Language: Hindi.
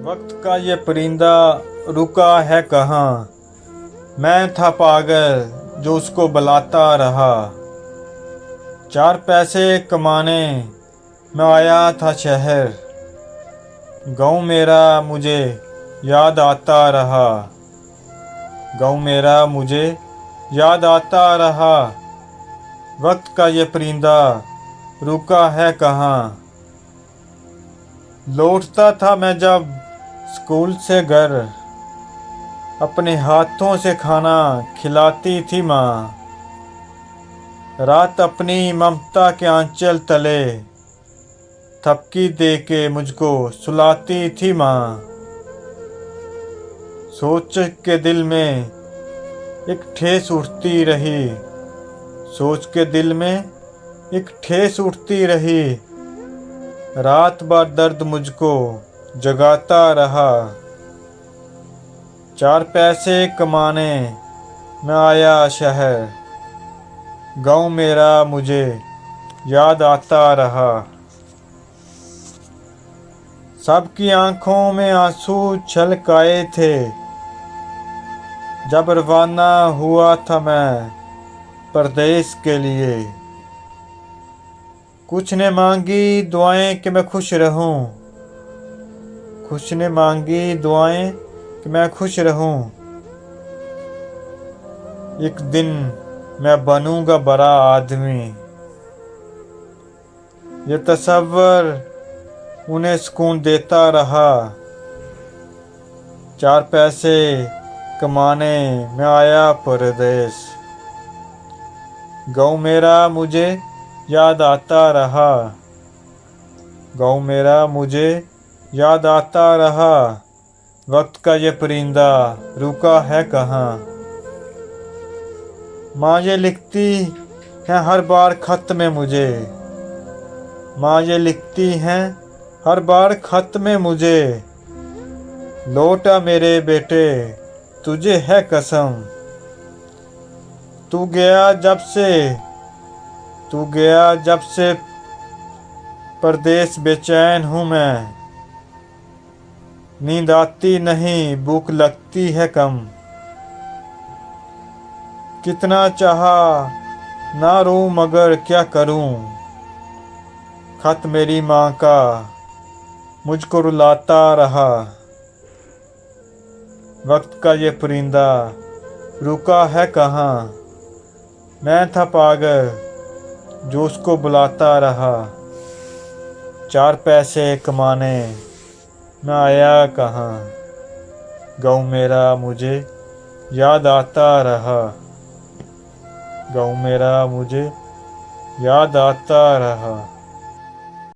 वक्त का ये परिंदा रुका है कहाँ। मैं था पागल जो उसको बुलाता रहा। 4 पैसे कमाने मैं आया था शहर। गाँव मेरा मुझे याद आता रहा। गाँव मेरा मुझे याद आता रहा। वक्त का ये परिंदा रुका है कहाँ। लौटता था मैं जब स्कूल से घर। अपने हाथों से खाना खिलाती थी माँ। रात अपनी ममता के आंचल तले थपकी दे के मुझको सुलाती थी माँ। सोच के दिल में एक ठेस उठती रही। सोच के दिल में एक ठेस उठती रही। रात भर दर्द मुझको जगाता रहा। 4 पैसे कमाने मैं आया शहर। गाँव मेरा मुझे याद आता रहा। सबकी आंखों में आंसू छलकाए थे जब रवाना हुआ था मैं परदेश के लिए। कुछ ने मांगी दुआएं कि मैं खुश रहूं। कुछ ने मांगी दुआएं कि मैं खुश रहूं। एक दिन मैं बनूंगा बड़ा आदमी। ये तसव्वुर उन्हें सुकून देता रहा। 4 पैसे कमाने मैं आया परदेश। गाँव मेरा मुझे याद आता रहा। गाँव मेरा मुझे याद आता रहा। वक्त का ये परिंदा रुका है कहाँ। माँ ये लिखती हैं हर बार खत में मुझे। माँ ये लिखती हैं हर बार खत में मुझे। लौटा मेरे बेटे तुझे है कसम। तू गया जब से परदेश बेचैन हूँ मैं। नींद आती नहीं भूख लगती है कम। कितना चाहा ना रोऊं मगर क्या करूं। खत मेरी माँ का मुझको रुलाता रहा। वक्त का ये परिंदा रुका है कहाँ। मैं था पागल जो उसको बुलाता रहा। 4 पैसे कमाने मैं आया कहाँ। गाँव मेरा मुझे याद आता रहा। गाँव मेरा मुझे याद आता रहा।